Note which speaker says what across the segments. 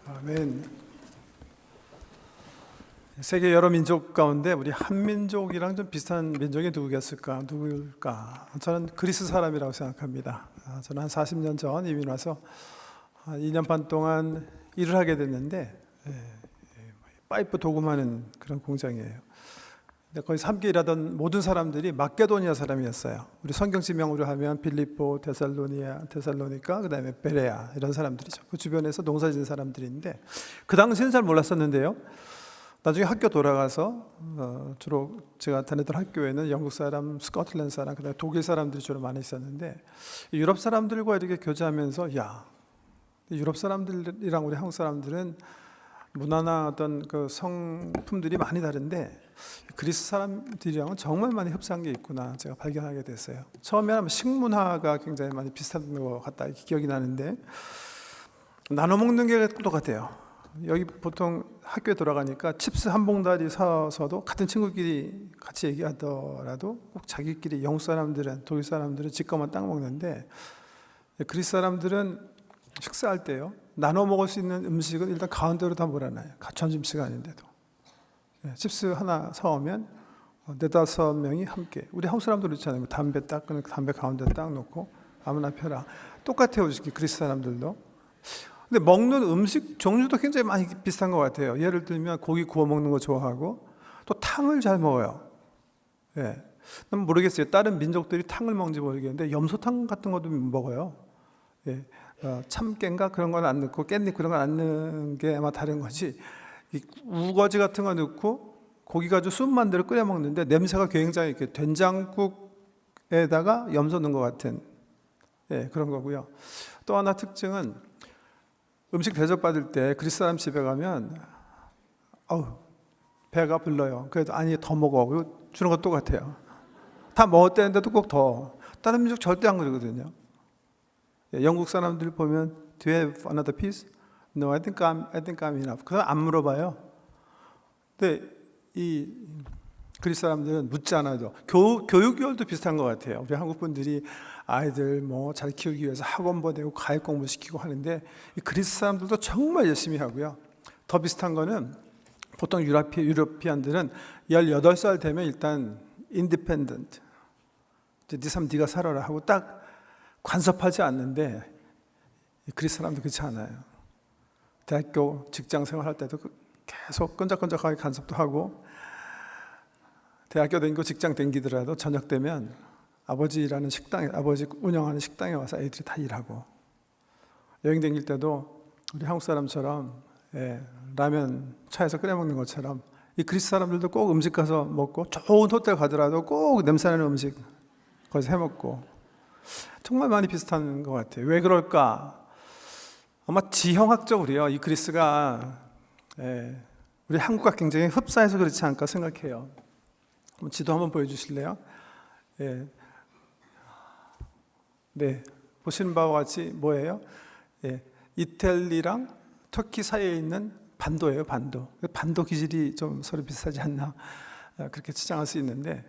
Speaker 1: 아멘. 세계 여러 민족 가운데 우리 한민족이랑 좀 비슷한 민족이 누구겠을까? 누굴까? 저는 그리스 사람이라고 생각합니다. 저는 한 40년 전 이민 와서 2년 반 동안 일을 하게 됐는데 파이프 도금하는 그런 공장이에요. 근데 거기서 함께 일하던 모든 사람들이 마케도니아 사람이었어요. 우리 성경 지명으로 하면 빌립보, 데살로니가, 그 다음에 베레아 이런 사람들이죠. 그 주변에서 농사 지은 사람들인데 그 당시는 잘 몰랐었는데요. 나중에 학교 돌아가서 주로 제가 다니던 학교에는 영국 사람, 스코틀랜드 사람, 그다음에 독일 사람들이 주로 많이 있었는데 유럽 사람들과 이렇게 교제하면서 유럽 사람들이랑 우리 한국 사람들은 문화나 어떤 그 성품들이 많이 다른데 그리스 사람들이랑은 정말 많이 흡사한 게 있구나 제가 발견하게 됐어요. 처음에는 식문화가 굉장히 많이 비슷한 것 같다 기억이 나는데 나눠 먹는 게 똑같아요. 여기 보통 학교에 돌아가니까 칩스 한 봉다리 사서도 같은 친구끼리 같이 얘기하더라도 꼭 자기끼리 영국 사람들은 독일 사람들은 지꺼만 딱 먹는데 그리스 사람들은 식사할 때요 나눠 먹을 수 있는 음식은 일단 가운데로 다 몰아놔요. 점심시간인데도 칩스 하나 사오면 4-5명이 함께 우리 한국 사람들 있잖아요. 담배 딱 끊고 담배 가운데 딱 놓고 아무나 펴라 똑같아요. 그리스 사람들도. 근데 먹는 음식 종류도 굉장히 많이 비슷한 것 같아요. 예를 들면 고기 구워 먹는 거 좋아하고 또 탕을 잘 먹어요. 난 모르겠어요. 다른 민족들이 탕을 먹는지 모르겠는데 염소탕 같은 것도 먹어요. 참깨인가 그런 건 안 넣고 깻잎 그런 건 안 넣는 게 아마 다른 거지. 이 우거지 같은 거 넣고 고기 가지고 순 만들어 끓여 먹는데 냄새가 굉장히 이렇게 된장국에다가 염소 넣은 것 같은 그런 거고요. 또 하나 특징은 음식 대접받을 때 그리스 사람 집에 가면 배가 불러요. 그래도 아니 더 먹어. 주는 거 똑같아요. 다 먹었다는데도 꼭 더. 다른 민족 절대 안 그러거든요. 영국 사람들 보면 Do you have another piece? No, I think I'm enough. 그건 안 물어봐요. 근데 이 그리스 사람들은 묻지 않아도 교육열도 비슷한 것 같아요. 우리 한국 분들이 아이들 뭐 잘 키우기 위해서 학원 보내고 과외 공부 시키고 하는데 이 그리스 사람들도 정말 열심히 하고요. 더 비슷한 거는 보통 유러피안들은 18살 되면 일단 인디펜던트 네 삶 네가 살아라 하고 딱 간섭하지 않는데 그리스 사람도 그렇지 않아요. 대학교 직장 생활할 때도 계속 끈적끈적하게 간섭도 하고 대학교 다니고 직장 다니더라도 저녁 되면 아버지 운영하는 식당에 와서 애들이 다 일하고 여행 다닐 때도 우리 한국 사람처럼 라면 차에서 끓여 먹는 것처럼 이 그리스 사람들도 꼭 음식 가서 먹고 좋은 호텔 가더라도 꼭 냄새나는 음식 거기서 해 먹고 정말 많이 비슷한 것 같아요. 왜 그럴까? 아마 지형학적으로요. 이 그리스가 우리 한국과 굉장히 흡사해서 그렇지 않을까 생각해요. 지도 한번 보여주실래요? 보시는 바와 같이 뭐예요? 이태리랑 터키 사이에 있는 반도예요. 반도 기질이 좀 서로 비슷하지 않나 그렇게 추정할 수 있는데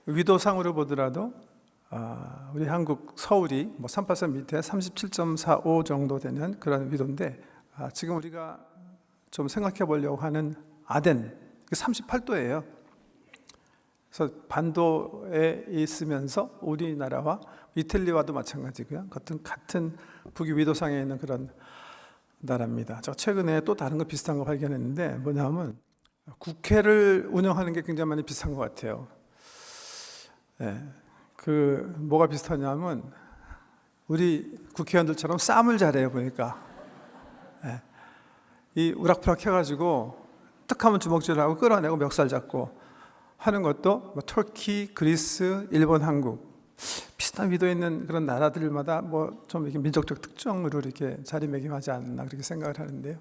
Speaker 1: 위도상으로 보더라도 우리 한국 서울이 383 밑에 37.45 정도 되는 그런 위도인데 지금 우리가 좀 생각해 보려고 하는 아덴 38도예요. 그래서 반도에 있으면서 우리나라와 이탈리아와도 마찬가지고요. 같은 북위 위도상에 있는 그런 나라입니다. 저 최근에 또 다른 거 비슷한 거 발견했는데 뭐냐면 국회를 운영하는 게 굉장히 많이 비슷한 것 같아요. 뭐가 비슷하냐면 우리 국회의원들처럼 싸움을 잘해요. 보니까 이 우락부락 해가지고 뜩하면 주먹질하고 끌어내고 멱살 잡고 하는 것도 터키, 그리스, 일본, 한국 비슷한 위도에 있는 그런 나라들마다 좀 이렇게 민족적 특성으로 이렇게 자리매김하지 않나 그렇게 생각을 하는데요.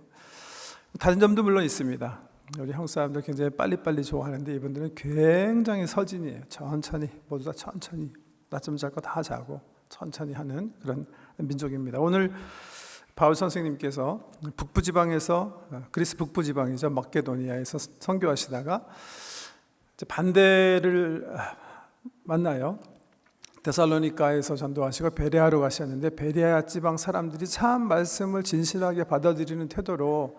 Speaker 1: 다른 점도 물론 있습니다. 우리 한국 사람들 굉장히 빨리빨리 좋아하는데 이분들은 굉장히 서진이에요. 천천히 모두 다 천천히 낮잠 잘 거 다 자고 천천히 하는 그런 민족입니다. 오늘 바울 선생님께서 북부지방에서 그리스 북부지방이죠. 마케도니아에서 선교하시다가 반대를 만나요. 데살로니가에서 전도하시고 베레아로 가셨는데 베레아 지방 사람들이 참 말씀을 진실하게 받아들이는 태도로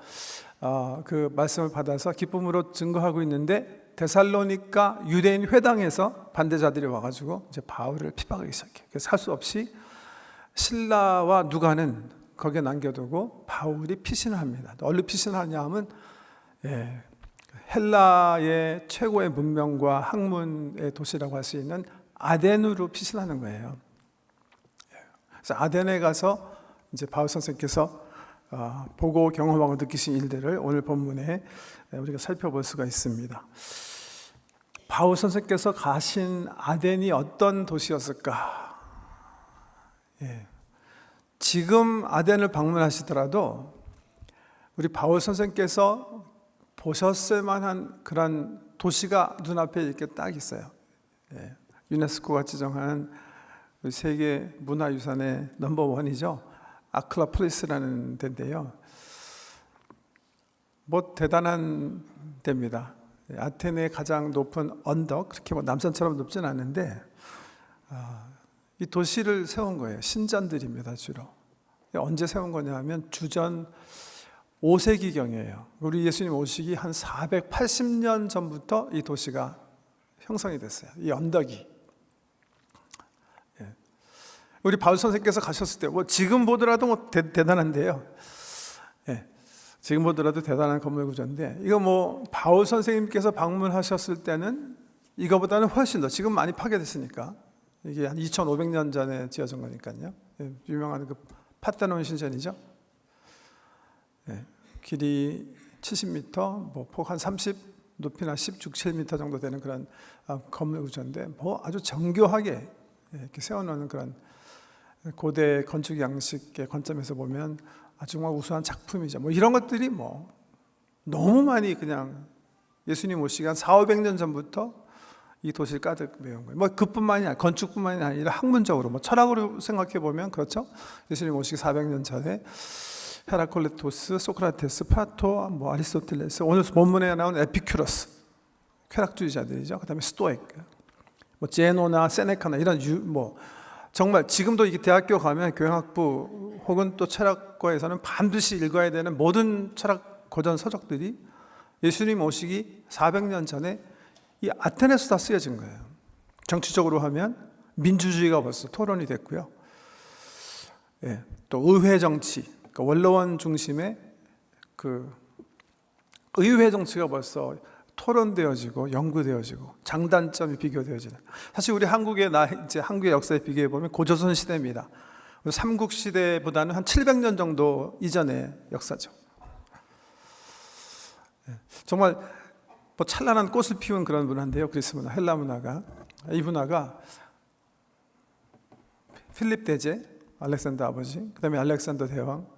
Speaker 1: 그 말씀을 받아서 기쁨으로 증거하고 있는데 데살로니가 유대인 회당에서 반대자들이 와가지고 이제 바울을 핍박하기 시작해요. 그래서 할 수 없이 실라와 누가는 거기에 남겨두고 바울이 피신을 합니다. 어디로 피신하냐 하면 헬라의 최고의 문명과 학문의 도시라고 할 수 있는 아덴으로 피신하는 거예요. 그래서 아덴에 가서 이제 바울 선생께서 보고 경험하고 느끼신 일들을 오늘 본문에 우리가 살펴볼 수가 있습니다. 바울 선생께서 가신 아덴이 어떤 도시였을까? 지금 아덴을 방문하시더라도 우리 바울 선생께서 보셨을 만한 그런 도시가 눈앞에 이렇게 딱 있어요. 유네스코가 지정한 세계 문화유산의 넘버1이죠. 아크로폴리스라는 데인데요. 뭐 대단한 데입니다. 아테네의 가장 높은 언덕, 그렇게 뭐 남산처럼 높진 않은데 이 도시를 세운 거예요. 신전들입니다, 주로. 언제 세운 거냐 하면 주전 5세기경이에요. 우리 예수님 오시기 한 480년 전부터 이 도시가 형성이 됐어요. 이 언덕이. 우리 바울 선생께서 가셨을 때, 뭐 지금 보더라도 뭐 대단한데요. 지금 보더라도 대단한 건물 구조인데, 이거 뭐 바울 선생님께서 방문하셨을 때는 이거보다는 훨씬 더, 지금 많이 파괴됐으니까, 이게 한 2500년 전에 지어진 거니까요. 유명한 그 파테논 신전이죠. 길이 70m, 뭐 폭 한 30, 높이나 16, 7m 정도 되는 그런 건물 구조인데, 뭐 아주 정교하게 이렇게 세워놓는 그런 고대 건축 양식의 관점에서 보면 아주 정말 우수한 작품이죠. 뭐 이런 것들이 뭐 너무 많이 그냥 예수님 오시기 한 400~500년 전부터 이 도시를 가득 메운 거예요. 뭐 그뿐만이 아니라 건축뿐만이 아니라 학문적으로, 뭐 철학으로 생각해 보면 그렇죠. 예수님 오시기 400년 전에 헤라클레토스, 소크라테스, 플라토, 뭐 아리스토텔레스, 오늘 본문에 나온 에피큐러스, 쾌락주의자들이죠. 그다음에 스토익, 뭐 제노나 세네카나 이런 뭐 정말 지금도 이게 대학교 가면 교양학부 혹은 또 철학과에서는 반드시 읽어야 되는 모든 철학 고전 서적들이 예수님 오시기 400년 전에 이 아테네에서 다 쓰여진 거예요. 정치적으로 하면 민주주의가 벌써 토론이 됐고요. 또 의회 정치, 그러니까 원로원 중심의 그 의회 정치가 벌써 토론되어지고 연구되어지고 장단점이 비교되어지는. 사실 우리 이제 한국의 역사에 비교해 보면 고조선 시대입니다. 삼국 시대보다는 한 700년 정도 이전의 역사죠. 정말 뭐 찬란한 꽃을 피운 그런 문화인데요. 그리스 문화, 헬라 문화가. 이 문화가 필립 대제, 알렉산더 아버지, 그다음에 알렉산더 대왕,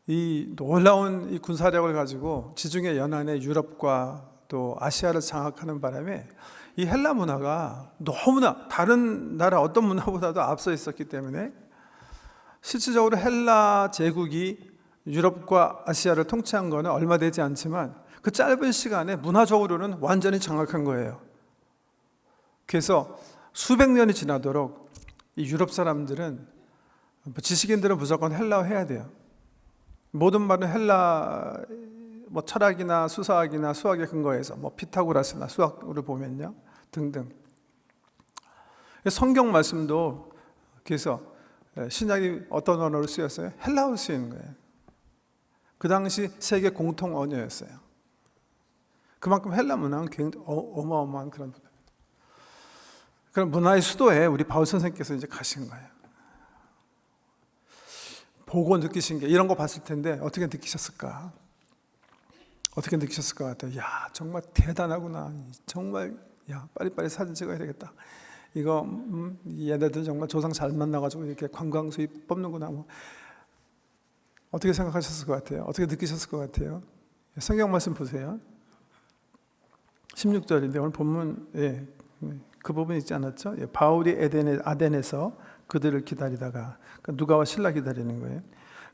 Speaker 1: 이 놀라운 이 군사력을 가지고 지중해 연안의 유럽과 또 아시아를 장악하는 바람에 이 헬라 문화가 너무나 다른 나라 어떤 문화보다도 앞서 있었기 때문에 실질적으로 헬라 제국이 유럽과 아시아를 통치한 거는 얼마 되지 않지만 그 짧은 시간에 문화적으로는 완전히 장악한 거예요. 그래서 수백 년이 지나도록 이 유럽 사람들은, 지식인들은 무조건 헬라어 해야 돼요. 모든 말은 헬라, 뭐 철학이나 수사학이나 수학의 근거에서 뭐 피타고라스나 수학을 보면요 등등. 성경 말씀도 그래서 신약이 어떤 언어로 쓰였어요? 헬라어로 쓰이는 거예요. 그 당시 세계 공통 언어였어요. 그만큼 헬라 문화는 굉장히 어마어마한 그런 문화의 수도에 우리 바울 선생님께서 이제 가신 거예요. 보고 느끼신 게 이런 거 봤을 텐데 어떻게 느끼셨을까? 어떻게 느끼셨을 것 같아요? 야, 정말 대단하구나. 정말 야, 빨리빨리 사진 찍어야 되겠다. 이거 얘네들 정말 조상 잘 만나가지고 이렇게 관광 수입 뽑는구나. 뭐. 어떻게 생각하셨을 것 같아요? 어떻게 느끼셨을 것 같아요? 성경 말씀 보세요. 16절인데 오늘 본문 그 부분 있지 않았죠? 바울이 아덴에서 그들을 기다리다가, 그러니까 누가와 실라 기다리는 거예요.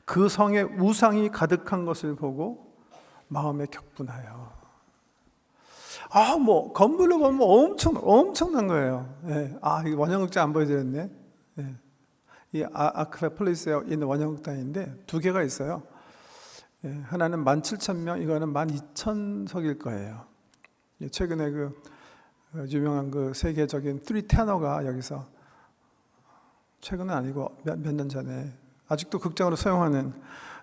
Speaker 1: 그 성에 우상이 가득한 것을 보고 마음에 격분하여. 뭐 건물로 보면 엄청난 거예요. 예. 이 원형극장 안 보여드렸네. 예. 이 아크로폴리스에 있는 원형극장인데 두 개가 있어요. 예. 하나는 17,000명, 이거는 12,000석일 거예요. 예. 최근에 그 유명한 그 세계적인 3테너가 여기서, 최근은 아니고 몇 년 전에 아직도 극장으로 사용하는,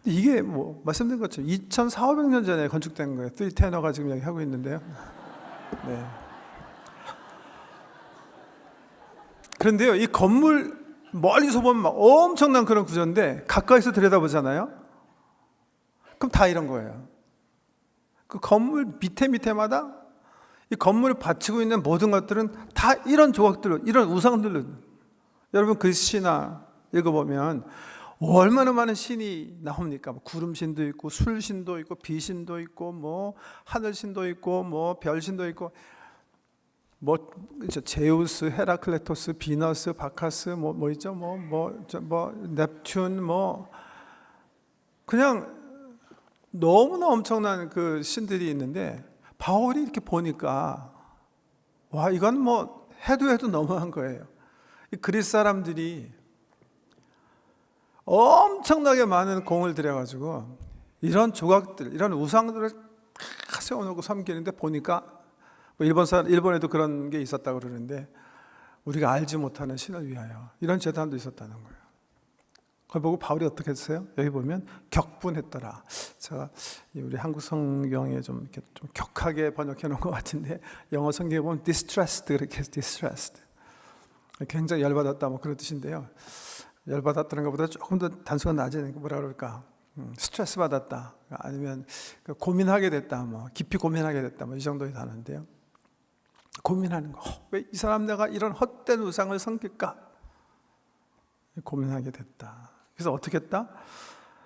Speaker 1: 이게 뭐 말씀드린 것처럼 2,400년 전에 건축된 거예요. 3테너가 지금 여기 하고 있는데요. 네. 그런데요, 이 건물 멀리서 보면 막 엄청난 그런 구조인데 가까이서 들여다보잖아요. 그럼 다 이런 거예요. 그 건물 밑에마다 이 건물을 받치고 있는 모든 것들은 다 이런 조각들로, 이런 우상들로. 여러분 글씨나 읽어보면 얼마나 많은 신이 나옵니까? 뭐 구름신도 있고 술신도 있고 비신도 있고 뭐 하늘신도 있고 뭐 별신도 있고 뭐 제우스, 헤라클레토스, 비너스, 바카스 뭐 있죠? 뭐 넵튠 뭐 그냥 너무나 엄청난 그 신들이 있는데, 바울이 이렇게 보니까 와, 이건 뭐 해도 너무한 거예요. 이 그리스 사람들이 엄청나게 많은 공을 들여가지고 이런 조각들, 이런 우상들을 다 세워놓고 섬기는데, 보니까 뭐 일본에도 그런 게 있었다고 그러는데 우리가 알지 못하는 신을 위하여 이런 제단도 있었다는 거예요. 그걸 보고 바울이 어떻게 했어요? 여기 보면 격분했더라. 제가 우리 한국 성경에 좀 이렇게 좀 격하게 번역해 놓은 것 같은데, 영어 성경에 보면 distressed, 그렇게 해서 distressed, 굉장히 열받았다 뭐 그런 뜻인데요. 열받았다는 것보다 조금 더 단수가 낮은, 뭐라 그럴까, 스트레스 받았다, 아니면 고민하게 됐다, 뭐 깊이 고민하게 됐다, 뭐 이 정도의 단어인데요. 고민하는 거, 왜 이 사람 내가 이런 헛된 우상을 섬길까 고민하게 됐다. 그래서 어떻게 했다?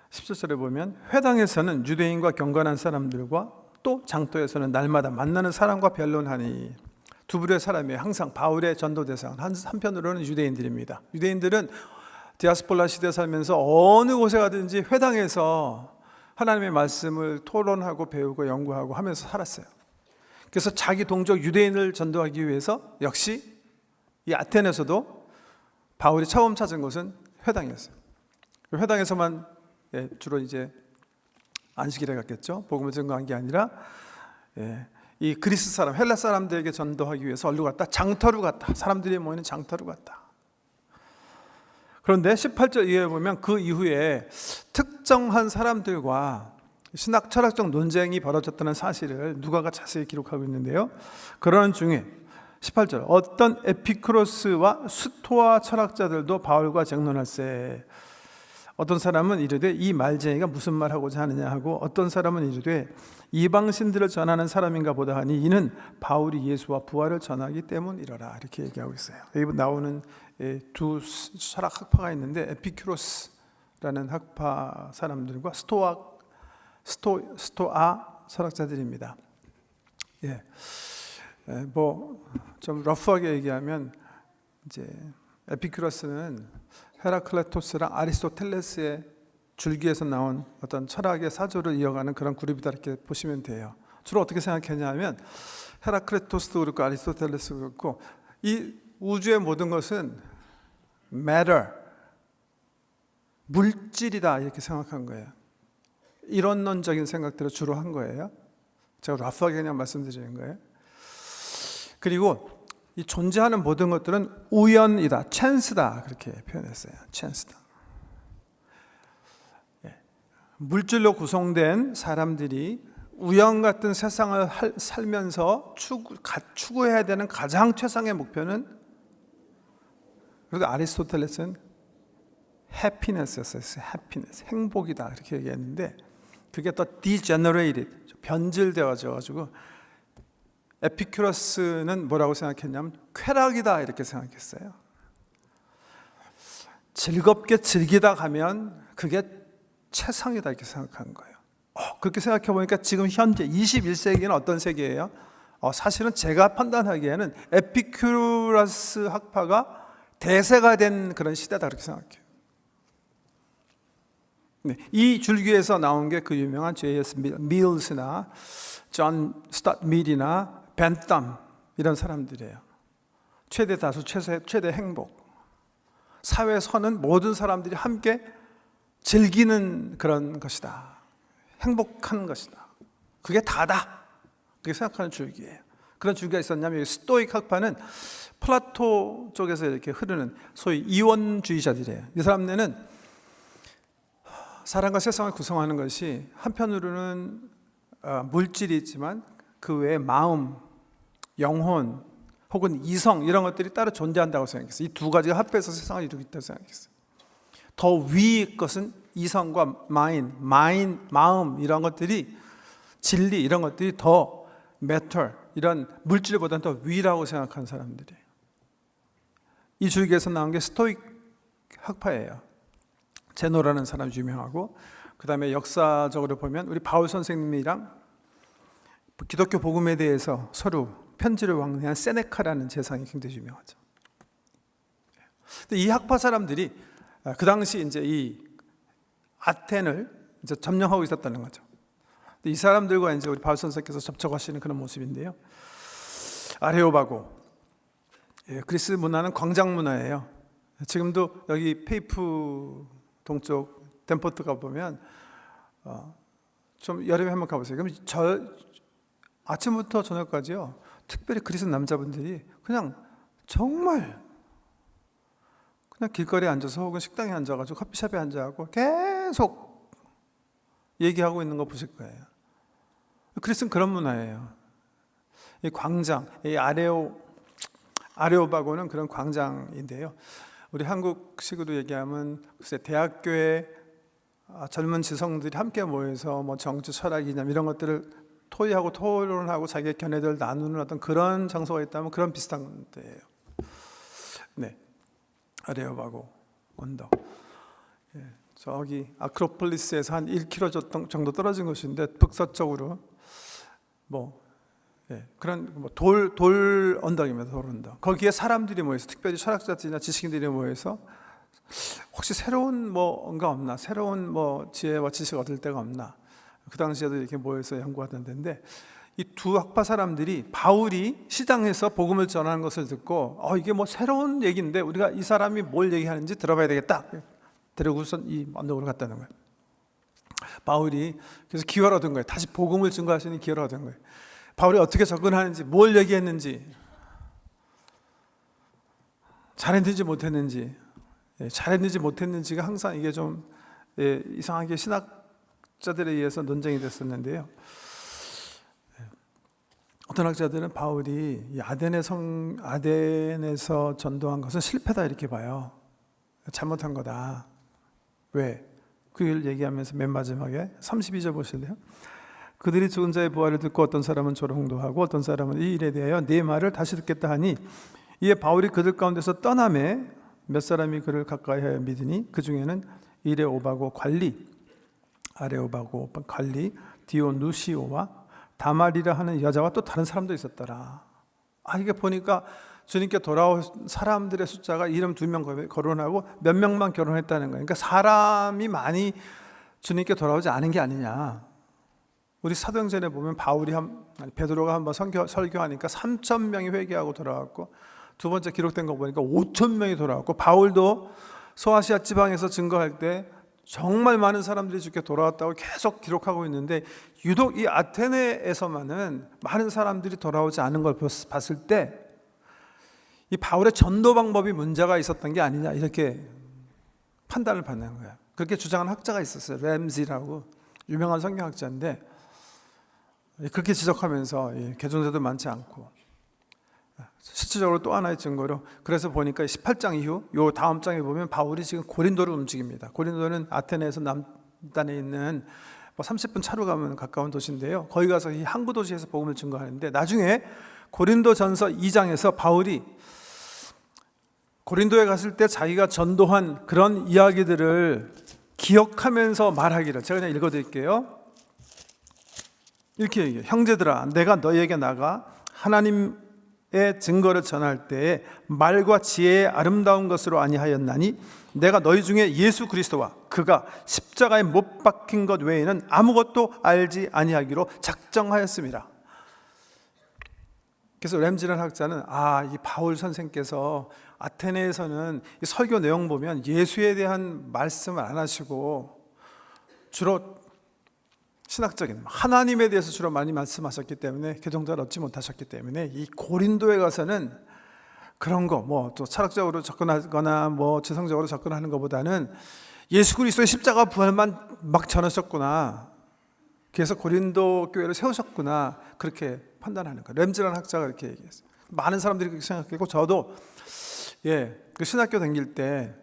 Speaker 1: 17절에 보면 회당에서는 유대인과 경건한 사람들과 또 장터에서는 날마다 만나는 사람과 변론하니. 두 부류의 사람이 항상 바울의 전도 대상, 한편으로는 유대인들입니다. 유대인들은 디아스폴라 시대에 살면서 어느 곳에 가든지 회당에서 하나님의 말씀을 토론하고 배우고 연구하고 하면서 살았어요. 그래서 자기 동족 유대인을 전도하기 위해서 역시 이 아테네에서도 바울이 처음 찾은 곳은 회당이었어요. 회당에서만 주로 이제 안식일에 갔겠죠. 복음을 증거한 게 아니라 이 그리스 사람, 헬라 사람들에게 전도하기 위해서 어디로 갔다? 장터로 갔다. 사람들이 모이는 장터로 갔다. 그런데 18절 이하에 보면 그 이후에 특정한 사람들과 신학 철학적 논쟁이 벌어졌다는 사실을 누가가 자세히 기록하고 있는데요. 그러는 중에 18절, 어떤 에피쿠로스와 스토아 철학자들도 바울과 쟁론할세. 어떤 사람은 이르되 이 말쟁이가 무슨 말하고자 하느냐 하고, 어떤 사람은 이르되 이방신들을 전하는 사람인가 보다 하니 이는 바울이 예수와 부활을 전하기 때문이라라. 이렇게 얘기하고 있어요. 여기 나오는 두 철학 학파가 있는데, 에피쿠로스라는 학파 사람들과 스토아 철학자들입니다. 뭐 좀 러프하게 얘기하면 이제 에피쿠로스는 헤라클레토스랑 아리스토텔레스의 줄기에서 나온 어떤 철학의 사조를 이어가는 그런 그룹이다, 이렇게 보시면 돼요. 주로 어떻게 생각했냐면 헤라클레토스도 그렇고 아리스토텔레스도 그렇고 이 우주의 모든 것은 matter, 물질이다, 이렇게 생각한 거예요. 이론론적인 생각들을 주로 한 거예요. 제가 러프하게 그냥 말씀드리는 거예요. 그리고 이 존재하는 모든 것들은 우연이다, 찬스다, 그렇게 표현했어요. 찬스다. 물질로 구성된 사람들이 우연 같은 세상을 살면서 추구해야 되는 가장 최상의 목표는, 그리고 아리스토텔레스는 해피니스였어요. 해피니스, 행복이다, 이렇게 얘기했는데 그게 또 degenerated, 변질되어져가지고 에피쿠로스는 뭐라고 생각했냐면 쾌락이다, 이렇게 생각했어요. 즐겁게 즐기다 가면 그게 최상이다, 이렇게 생각한 거예요. 그렇게 생각해 보니까 지금 현재 21세기는 어떤 세계예요? 사실은 제가 판단하기에는 에피쿠로스 학파가 대세가 된 그런 시대다, 그렇게 생각해요. 이 줄기에서 나온 게 그 유명한 J.S. 밀스나 존 스타트 밀이나 벤땀 이런 사람들이에요. 최대 다수, 최대 행복. 사회선은 모든 사람들이 함께 즐기는 그런 것이다. 행복한 것이다. 그게 다다. 그렇게 생각하는 줄기예요. 그런 줄기가 있었냐면 여기 스토익 학파는 플라토 쪽에서 이렇게 흐르는 소위 이원주의자들이에요. 이 사람들은 사람과 세상을 구성하는 것이 한편으로는 물질이 있지만 그 외에 마음, 영혼 혹은 이성 이런 것들이 따로 존재한다고 생각했어요. 이 두 가지가 합해서 세상을 이루고 있다고 생각했어요. 더 위의 것은 이성과 마음 이런 것들이 진리 이런 것들이 더 matter 이런 물질보다는 더 위라고 생각하는 사람들이에요. 이 줄기에서 나온 게 스토익 학파예요. 제노라는 사람이 유명하고 그 다음에 역사적으로 보면 우리 바울 선생님이랑 기독교 복음에 대해서 서로 편지를 왕래한 세네카라는 재상이 굉장히 유명하죠. 근데 이 학파 사람들이 그 당시 이제 이 아텐을 이제 점령하고 있었다는 거죠. 이 사람들과 이제 우리 바울 선생께서 접촉하시는 그런 모습인데요. 아레오바고, 그리스 문화는 광장 문화예요. 지금도 여기 페이프 동쪽 덴포트 가보면 좀 여름에 한번 가보세요. 그럼 아침부터 저녁까지요. 특별히 그리스 남자분들이 그냥 정말 그냥 길거리에 앉아서 혹은 식당에 앉아가지고 커피숍에 앉아갖고 계속 얘기하고 있는 거 보실 거예요. 그리스는 그런 문화예요. 이 광장, 이 아레오바고는 그런 광장인데요. 우리 한국식으로 얘기하면 글쎄 대학교에 젊은 지성들이 함께 모여서 뭐 정치, 철학, 이념 이런 것들을 토의하고 토론하고 자기의 견해들을 나누는 어떤 그런 장소가 있다면 그런 비슷한 데예요. 네, 아레오바고 언덕. 저기 아크로폴리스에서 한 1km 정도 떨어진 곳인데 북서쪽으로 그런 돌 언덕입니다. 돌 언덕. 거기에 사람들이 모여서 특별히 철학자들이나 지식인들이 모여서 혹시 새로운 뭔가 없나, 새로운 지혜와 지식 얻을 데가 없나. 그 당시에도 이렇게 모여서 연구하던 데인데 이 두 학파 사람들이 바울이 시장에서 복음을 전하는 것을 듣고 이게 새로운 얘기인데 우리가 이 사람이 뭘 얘기하는지 들어봐야 되겠다. 데리고선 이 언덕으로 갔다는 거예요. 바울이 그래서 기회를 얻은 거예요. 다시 복음을 증거할 수 있는 기회를 얻은 거예요. 바울이 어떻게 접근하는지, 뭘 얘기했는지, 잘했는지 못했는지가 항상 이게 좀 이상하게 신학자들에 의해서 논쟁이 됐었는데요. 어떤 학자들은 바울이 이 아덴에서 전도한 것은 실패다 이렇게 봐요. 잘못한 거다. 왜? 그걸 얘기하면서 맨 마지막에 32절 보실래요? 그들이 죽은 자의 부활을 듣고 어떤 사람은 조롱도 어떤 사람은 이 일에 대하여 네 말을 다시 듣겠다 하니 이에 바울이 그들 가운데서 떠나매 몇 사람이 그를 가까이하여 믿으니 그 중에는 아레오바고 관리 디오누시오와 다말이라 하는 여자와 또 다른 사람도 있었더라. 이게 보니까 주님께 돌아온 사람들의 숫자가 이름 2명 거론하고 몇 명만 결혼했다는 거예요. 그러니까 사람이 많이 주님께 돌아오지 않은 게 아니냐. 우리 사도행전에 보면 베드로가 한번 설교하니까 3,000명이 회개하고 돌아왔고 두 번째 기록된 거 보니까 5,000명이 돌아왔고 바울도 소아시아 지방에서 증거할 때 정말 많은 사람들이 주께 돌아왔다고 계속 기록하고 있는데 유독 이 아테네에서만은 많은 사람들이 돌아오지 않은 걸 봤을 때 이 바울의 전도 방법이 문제가 있었던 게 아니냐 이렇게 판단을 받는 거예요. 그렇게 주장하는 학자가 있었어요. 램지라고 유명한 성경학자인데 그렇게 지적하면서 개종자도 많지 않고 실질적으로 또 하나의 증거로 그래서 보니까 18장 이후 요 다음 장에 보면 바울이 지금 고린도를 움직입니다. 고린도는 아테네에서 남단에 있는 30분 차로 가면 가까운 도시인데요. 거기 가서 이 항구 도시에서 복음을 증거하는데 나중에 고린도전서 2장에서 바울이 고린도에 갔을 때 자기가 전도한 그런 이야기들을 기억하면서 말하기를 제가 그냥 읽어드릴게요. 이렇게 얘기해요. 형제들아 내가 너희에게 나가 하나님의 증거를 전할 때에 말과 지혜의 아름다운 것으로 아니하였나니 내가 너희 중에 예수 그리스도와 그가 십자가에 못 박힌 것 외에는 아무것도 알지 아니하기로 작정하였습니다. 그래서 램지라는 학자는 이 바울 선생께서 아테네에서는 이 설교 내용 보면 예수에 대한 말씀을 안 하시고 주로 신학적인 하나님에 대해서 주로 많이 말씀하셨기 때문에 교정자를 얻지 못하셨기 때문에 이 고린도에 가서는 그런 거 또 철학적으로 접근하거나 지성적으로 접근하는 것보다는 예수 그리스도의 십자가 부활만 막 전하셨구나, 그래서 고린도 교회를 세우셨구나, 그렇게 판단하는 거예요. 램즈라는 학자가 이렇게 얘기했어요. 많은 사람들이 그렇게 생각했고, 저도 그 신학교 다닐 때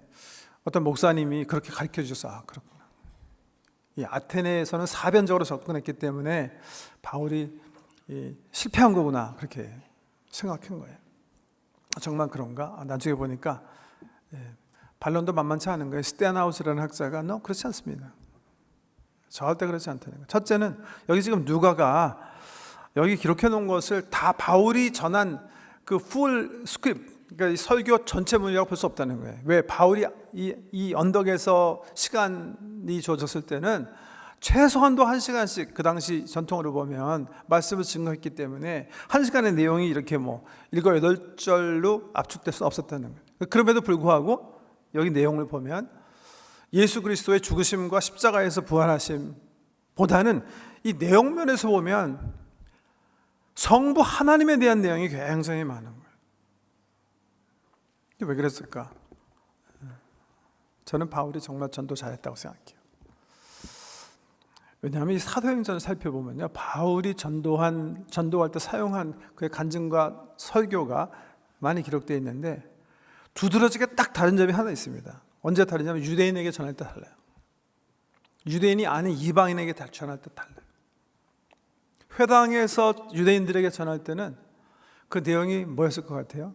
Speaker 1: 어떤 목사님이 그렇게 가르쳐 주셨어요. 그렇구나. 이 아테네에서는 사변적으로 접근했기 때문에 바울이 실패한 거구나, 그렇게 생각한 거예요. 정말 그런가? 나중에 보니까 반론도 만만치 않은 거예요. 스테나우스라는 학자가 그렇지 않습니다. 절대 그렇지 않다는 거예요. 첫째는 여기 지금 누가가 여기 기록해 놓은 것을 다 바울이 전한 그 풀 스크립트, 그러니까 이 설교 전체 문이라고 볼 수 없다는 거예요. 왜? 바울이 이 언덕에서 시간이 주어졌을 때는 최소한도 1시간씩 그 당시 전통으로 보면 말씀을 증거했기 때문에 1시간의 내용이 이렇게 7, 8절로 압축될 수 없었다는 거예요. 그럼에도 불구하고 여기 내용을 보면 예수 그리스도의 죽으심과 십자가에서 부활하심 보다는 이 내용면에서 보면 성부 하나님에 대한 내용이 굉장히 많은 거예요. 왜 그랬을까? 저는 바울이 정말 전도 잘했다고 생각해요. 왜냐하면 이 사도행전을 살펴보면요, 바울이 전도할 때 사용한 그의 간증과 설교가 많이 기록되어 있는데 두드러지게 딱 다른 점이 하나 있습니다. 언제 다르냐면 유대인에게 전할 때 달라요. 유대인이 아닌 이방인에게 전할 때 달라요. 회당에서 유대인들에게 전할 때는 그 내용이 뭐였을 것 같아요?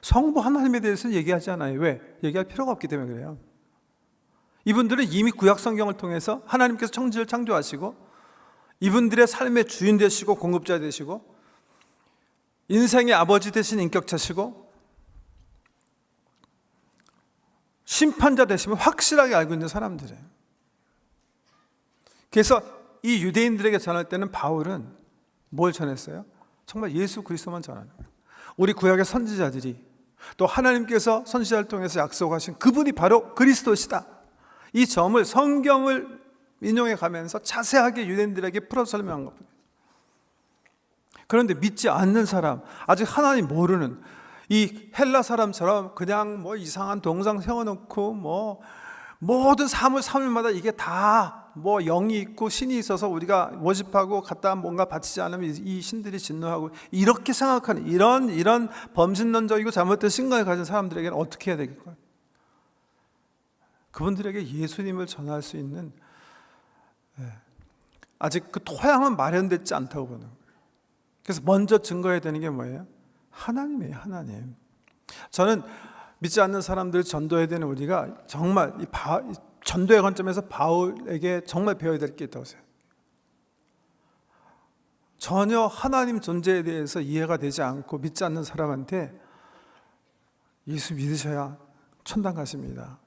Speaker 1: 성부 하나님에 대해서는 얘기하지 않아요. 왜? 얘기할 필요가 없기 때문에 그래요. 이분들은 이미 구약 성경을 통해서 하나님께서 천지를 창조하시고 이분들의 삶의 주인 되시고 공급자 되시고 인생의 아버지 되신 인격자시고 심판자 되심을 확실하게 알고 있는 사람들이에요. 그래서 이 유대인들에게 전할 때는 바울은 뭘 전했어요? 정말 예수 그리스도만 전하는 거예요. 우리 구약의 선지자들이 또 하나님께서 선지자를 통해서 약속하신 그분이 바로 그리스도시다, 이 점을 성경을 인용해 가면서 자세하게 유대인들에게 풀어 설명한 겁니다. 그런데 믿지 않는 사람, 아직 하나님 모르는 이 헬라 사람처럼 그냥 이상한 동상 세워놓고 모든 사물마다 이게 다 영이 있고 신이 있어서 우리가 워십하고 갖다 뭔가 바치지 않으면 이 신들이 진노하고 이렇게 생각하는 이런 범신론적이고 잘못된 신앙을 가진 사람들에게는 어떻게 해야 되겠어요? 그분들에게 예수님을 전할 수 있는 아직 그 토양은 마련되지 않다고 보는 거예요. 그래서 먼저 증거해야 되는 게 뭐예요? 하나님이에요. 하나님. 저는 믿지 않는 사람들 전도해야 되는 우리가 정말 이 전도의 관점에서 바울에게 정말 배워야 될 게 있다고 생각해요. 전혀 하나님 존재에 대해서 이해가 되지 않고 믿지 않는 사람한테 예수 믿으셔야 천당 가십니다,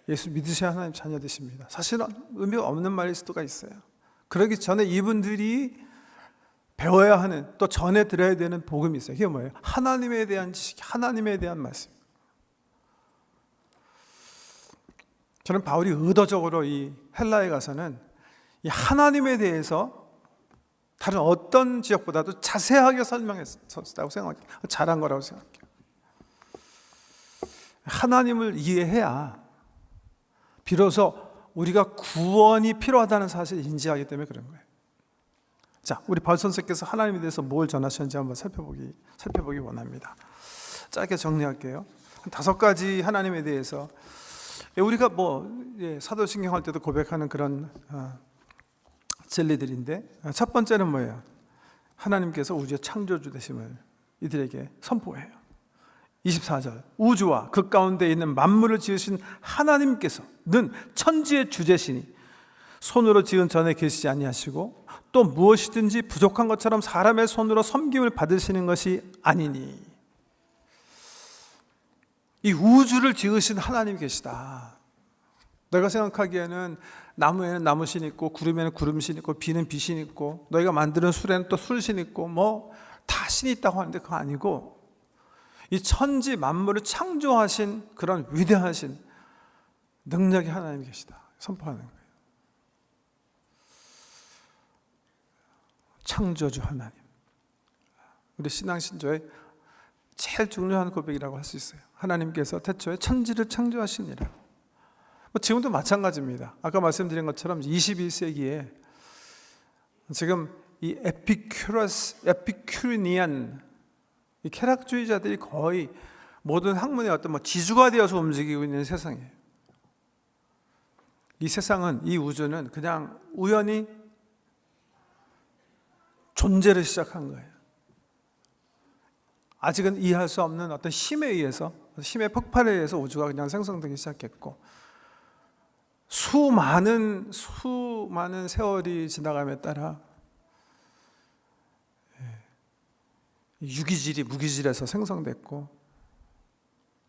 Speaker 1: 예수 믿으셔야 하나님 자녀 되십니다, 사실은 의미가 없는 말일 수가 있어요. 그러기 전에 이분들이 배워야 하는, 또 전해 들어야 되는 복음이 있어요. 그게 뭐예요? 하나님에 대한 지식, 하나님에 대한 말씀. 저는 바울이 의도적으로 이 헬라에 가서는 이 하나님에 대해서 다른 어떤 지역보다도 자세하게 설명했다고 생각해요. 잘한 거라고 생각해요. 하나님을 이해해야 비로소 우리가 구원이 필요하다는 사실을 인지하기 때문에 그런 거예요. 자, 우리 바울 선생께서 하나님에 대해서 뭘 전하셨는지 한번 살펴보기 원합니다. 짧게 정리할게요. 5가지 하나님에 대해서 우리가 사도신경 할 때도 고백하는 그런 진리들인데, 첫 번째는 뭐예요? 하나님께서 우주의 창조주 되심을 이들에게 선포해요. 24절, 우주와 그 가운데 있는 만물을 지으신 하나님께서는 천지의 주제시니 손으로 지은 전에 계시지 아니하시고 또 무엇이든지 부족한 것처럼 사람의 손으로 섬김을 받으시는 것이 아니니. 이 우주를 지으신 하나님이 계시다. 내가 생각하기에는 나무에는 나무신 있고 구름에는 구름신 있고 비는 비신 있고 너희가 만드는 술에는 또 술신 있고 다 신이 있다고 하는데 그거 아니고 이 천지 만물을 창조하신 그런 위대하신 능력이 하나님이 계시다 선포하는 거예요. 창조주 하나님. 우리 신앙신조의 제일 중요한 고백이라고 할 수 있어요. 하나님께서 태초에 천지를 창조하시니라. 지금도 마찬가지입니다. 아까 말씀드린 것처럼 21세기에 지금 이 에피큐리니안 이 쾌락주의자들이 거의 모든 학문의 어떤 지주가 되어서 움직이고 있는 세상이에요. 이 세상은, 이 우주는 그냥 우연히 존재를 시작한 거예요. 아직은 이해할 수 없는 어떤 힘에 의해서, 힘의 폭발에 의해서 우주가 그냥 생성되기 시작했고, 수많은 세월이 지나감에 따라 유기질이 무기질에서 생성됐고,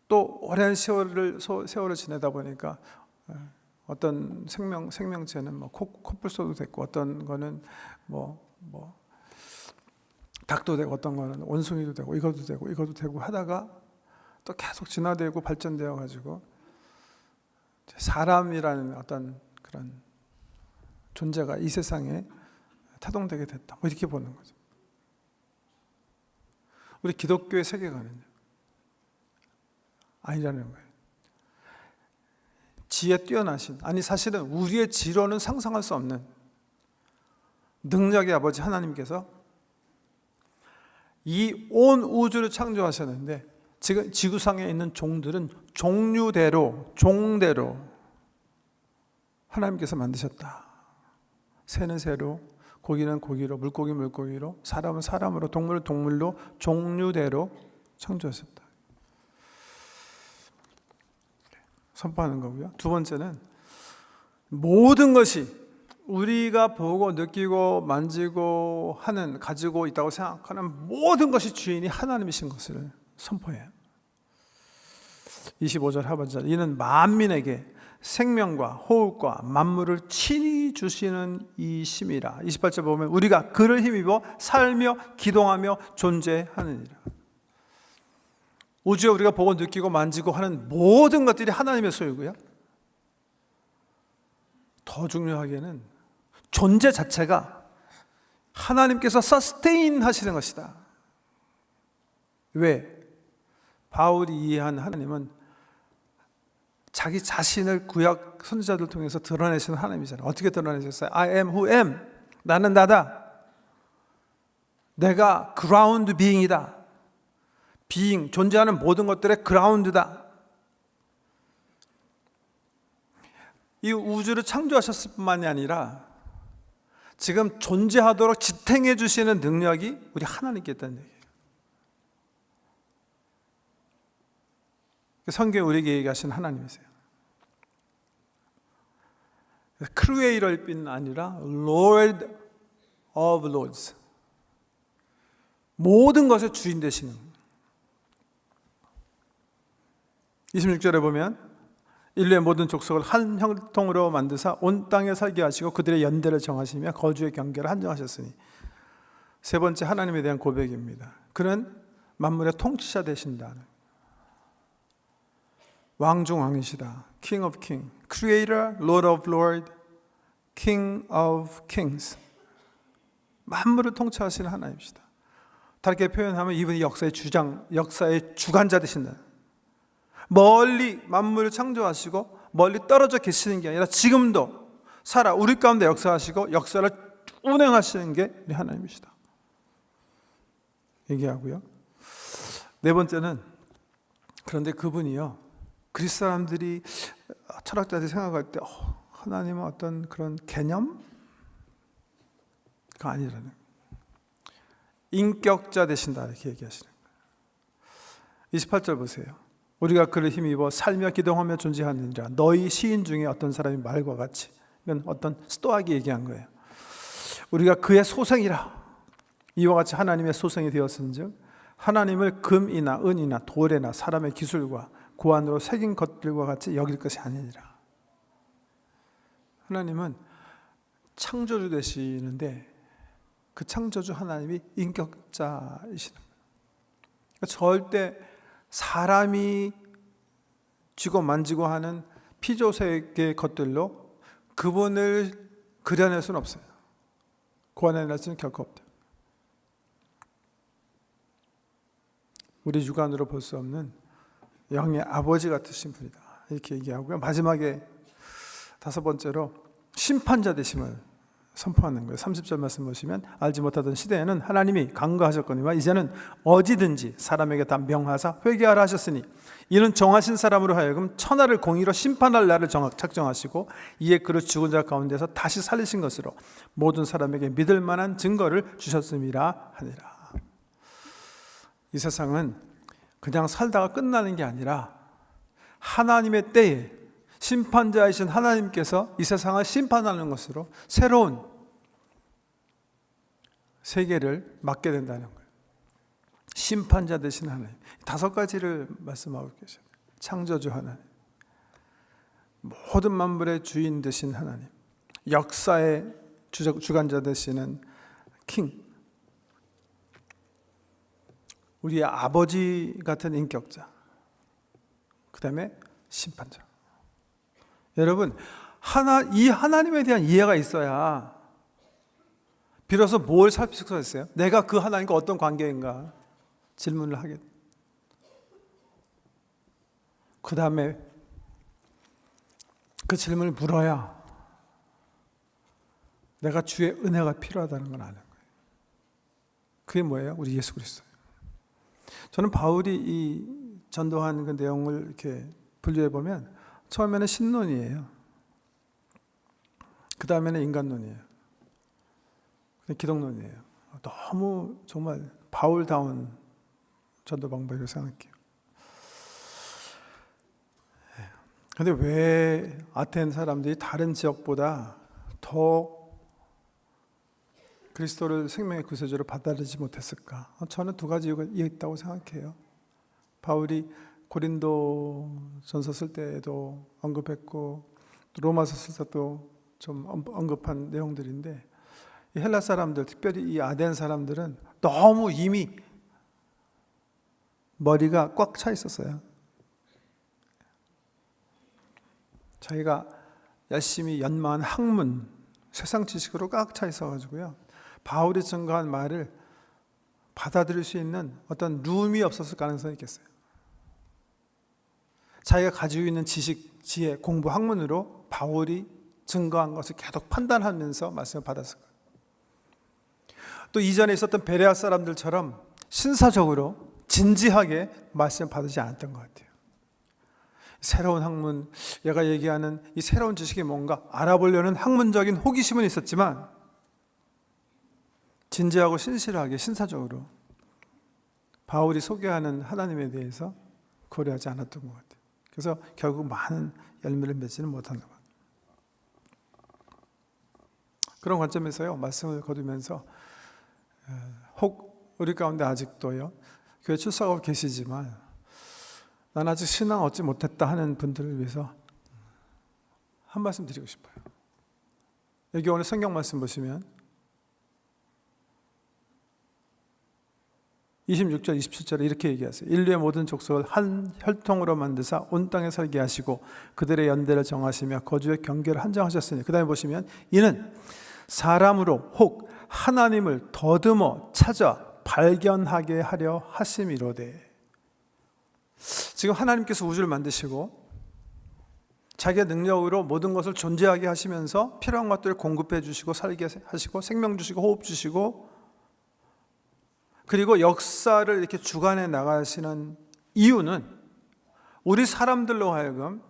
Speaker 1: 또 오랜 세월을 지내다 보니까 어떤 생명체는 코뿔소도 됐고, 어떤 거는 닭도 되고, 어떤 거는 원숭이도 되고, 이것도 되고 하다가 또 계속 진화되고 발전되어 가지고 사람이라는 어떤 그런 존재가 이 세상에 타동되게 됐다. 이렇게 보는 거죠. 우리 기독교의 세계관은요, 아니라는 거예요. 지혜 뛰어나신, 아니 사실은 우리의 지로는 상상할 수 없는 능력의 아버지 하나님께서 이 온 우주를 창조하셨는데, 지금 지구상에 있는 종들은 종류대로, 종대로 하나님께서 만드셨다. 새는 새로, 고기는 고기로, 물고기 물고기로, 사람은 사람으로, 동물은 동물로, 종류대로 창조하셨다. 선포하는 거고요. 두 번째는 모든 것이 우리가 보고 느끼고 만지고 하는, 가지고 있다고 생각하는 모든 것이 주인이 하나님이신 것을 선포해요. 25절 하반절, 이는 만민에게 생명과 호흡과 만물을 친히 주시는 이심이라. 28절 보면 우리가 그를 힘입어 살며 기동하며 존재하느니라. 우주에 우리가 보고 느끼고 만지고 하는 모든 것들이 하나님의 소유고요, 더 중요하게는 존재 자체가 하나님께서 서스테인 하시는 것이다. 왜? 바울이 이해한 하나님은 자기 자신을 구약 선지자들 통해서 드러내시는 하나님이잖아요. 어떻게 드러내셨어요? I am who am. 나는 나다. 내가 ground being이다. being, 존재하는 모든 것들의 ground다. 이 우주를 창조하셨을 뿐만이 아니라 지금 존재하도록 지탱해 주시는 능력이 우리 하나님께 있다는 얘기예요. 성경에 우리에게 얘기하신 하나님이세요. 크리에이터일 뿐 아니라 Lord of Lords, 모든 것의 주인 되시는. 26절에 보면 인류의 모든 족속을 한 형통으로 만드사 온 땅에 살게 하시고 그들의 연대를 정하시며 거주의 경계를 한정하셨으니. 세 번째, 하나님에 대한 고백입니다. 그는 만물의 통치자 되신다. 왕 중 왕이시다. King of King, Creator, Lord of Lord, King of Kings. 만물을 통치하시는 하나님이시다. 다르게 표현하면 이분이 역사의 주관자 되신다. 멀리 만물을 창조하시고 멀리 떨어져 계시는 게 아니라 지금도 우리 가운데 역사하시고 역사를 운행하시는 게 우리 하나님이시다 얘기하고요. 네 번째는, 그런데 그분이요, 그리스 사람들이, 철학자들이 생각할 때 하나님은 어떤 그런 개념가 아니라는, 인격자 되신다 이렇게 얘기하시는 거예요. 28절 보세요. 우리가 그를 힘입어 살며 기동하며 존재하느니라. 너희 시인 중에 어떤 사람이 말과 같이, 이건 어떤 스토아기 얘기한 거예요. 우리가 그의 소생이라. 이와 같이 하나님의 소생이 되었은즉 하나님을 금이나 은이나 돌에나 사람의 기술과 고안으로 새긴 것들과 같이 여길 것이 아니니라. 하나님은 창조주 되시는데 그 창조주 하나님이 인격자이시는 거예요. 그러니까 절대 사람이 쥐고 만지고 하는 피조세계의 것들로 그분을 그려낼 수는 없어요. 고안해낼 수는 결코 없다. 우리 육안으로 볼 수 없는 영의 아버지 같으신 분이다, 이렇게 얘기하고요. 마지막에 다섯 번째로 심판자 되심을 선포하는 거예요. 30절 말씀 보시면 알지 못하던 시대에는 하나님이 간과하셨거니와 이제는 어디든지 사람에게 다 명하사 회개하라 하셨으니 이는 정하신 사람으로 하여금 천하를 공의로 심판할 날을 작정하시고 이에 그를 죽은 자 가운데서 다시 살리신 것으로 모든 사람에게 믿을 만한 증거를 주셨음이라 하니라. 이 세상은 그냥 살다가 끝나는 게 아니라 하나님의 때에 심판자이신 하나님께서 이 세상을 심판하는 것으로 새로운 세계를 맡게 된다는 거예요. 심판자 되신 하나님, 다섯 가지를 말씀하고 계셔요. 창조주 하나님, 모든 만물의 주인 되신 하나님, 역사의 주관자 되시는 킹, 우리의 아버지 같은 인격자, 그 다음에 심판자. 여러분, 이 하나님에 대한 이해가 있어야 비로소 뭘 살필 수가 있어요? 내가 그 하나님과 어떤 관계인가 질문을 하게. 그 다음에 그 질문을 물어야 내가 주의 은혜가 필요하다는 걸 아는 거예요. 그게 뭐예요? 우리 예수 그리스도예요. 저는 바울이 이 전도한 그 내용을 이렇게 분류해 보면 처음에는 신론이에요. 그 다음에는 인간론이에요. 기독론이에요. 너무 정말 바울다운 전도 방법이라고 생각해요. 그런데 왜 아테네 사람들이 다른 지역보다 더 그리스도를 생명의 구세주로 받아들이지 못했을까? 저는 두 가지 이유가 있다고 생각해요. 바울이 고린도전서 쓸 때에도 언급했고 로마서 쓸 때도 좀 언급한 내용들인데, 이 헬라 사람들, 특별히 이 아덴 사람들은 너무 이미 머리가 꽉 차 있었어요. 자기가 열심히 연마한 학문, 세상 지식으로 꽉 차 있어가지고요, 바울이 증거한 말을 받아들일 수 있는 어떤 룸이 없었을 가능성이 있겠어요. 자기가 가지고 있는 지식, 지혜, 공부, 학문으로 바울이 증거한 것을 계속 판단하면서 말씀을 받았을 거예요. 또 이전에 있었던 베레아 사람들처럼 신사적으로 진지하게 말씀을 받지 않았던 것 같아요. 새로운 학문, 얘가 얘기하는 이 새로운 지식이 뭔가 알아보려는 학문적인 호기심은 있었지만 진지하고 신실하게 신사적으로 바울이 소개하는 하나님에 대해서 고려하지 않았던 것 같아요. 그래서 결국 많은 열매를 맺지는 못한 것 같아요. 그런 관점에서요, 말씀을 거두면서 혹 우리 가운데 아직도요, 교회 출석하고 계시지만 난 아직 신앙 얻지 못했다 하는 분들을 위해서 한 말씀 드리고 싶어요. 여기 오늘 성경 말씀 보시면 26절 27절에 이렇게 얘기하세요. 인류의 모든 족속을 한 혈통으로 만드사 온 땅에 살게 하시고 그들의 연대를 정하시며 거주의 경계를 한정하셨으니, 그 다음에 보시면 이는 사람으로 혹 하나님을 더듬어 찾아 발견하게 하려 하심이로되. 지금 하나님께서 우주를 만드시고 자기의 능력으로 모든 것을 존재하게 하시면서 필요한 것들을 공급해 주시고 살게 하시고 생명 주시고 호흡 주시고, 그리고 역사를 이렇게 주관해 나가시는 이유는 우리 사람들로 하여금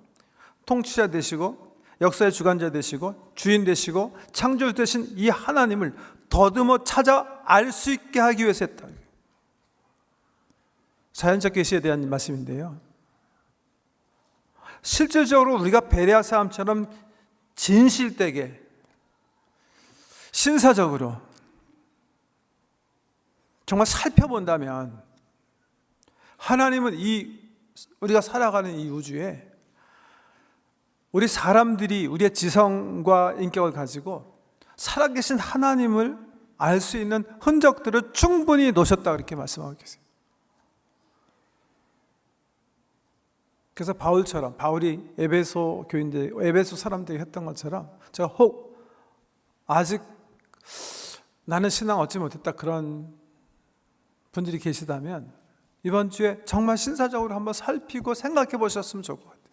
Speaker 1: 통치자 되시고 역사의 주관자 되시고 주인 되시고 창조주 되신 이 하나님을 더듬어 찾아 알 수 있게 하기 위해서 했다. 자연적 계시에 대한 말씀인데요, 실질적으로 우리가 베레아 사람처럼 진실되게 신사적으로 정말 살펴본다면 하나님은 우리가 살아가는 이 우주에 우리 사람들이 우리의 지성과 인격을 가지고 살아계신 하나님을 알 수 있는 흔적들을 충분히 놓으셨다 그렇게 말씀하고 계세요. 그래서 바울이 에베소 교인들, 에베소 사람들이 했던 것처럼 제가 혹 아직 나는 신앙 얻지 못했다 그런 분들이 계시다면 이번 주에 정말 신사적으로 한번 살피고 생각해 보셨으면 좋을 것 같아요.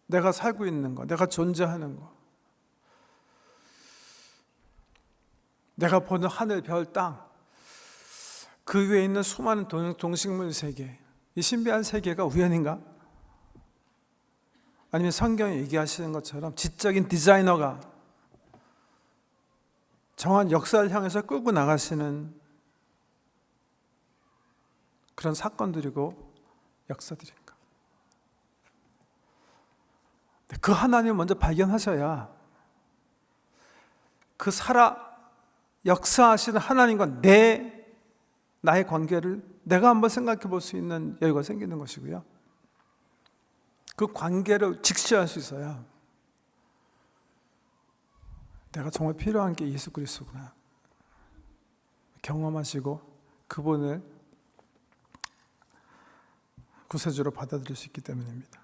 Speaker 1: 내가 살고 있는 거, 내가 존재하는 거, 내가 보는 하늘, 별, 땅, 그 위에 있는 수많은 동식물 세계, 이 신비한 세계가 우연인가? 아니면 성경이 얘기하시는 것처럼 지적인 디자이너가 정한 역사를 향해서 끌고 나가시는 그런 사건들이고 역사들인가? 그 하나님을 먼저 발견하셔야 그 역사하시는 하나님과 나의 관계를 내가 한번 생각해 볼 수 있는 여유가 생기는 것이고요. 그 관계를 직시할 수 있어야 내가 정말 필요한 게 예수 그리스도구나 경험하시고 그분을 구세주로 받아들일 수 있기 때문입니다.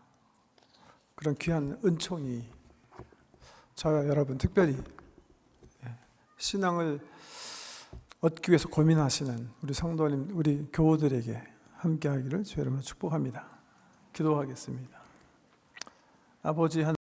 Speaker 1: 그런 귀한 은총이 저와 여러분 특별히 신앙을 얻기 위해서 고민하시는 우리 성도님, 우리 교우들에게 함께하기를 주의 이름으로 축복합니다. 기도하겠습니다. 아버지 하나님,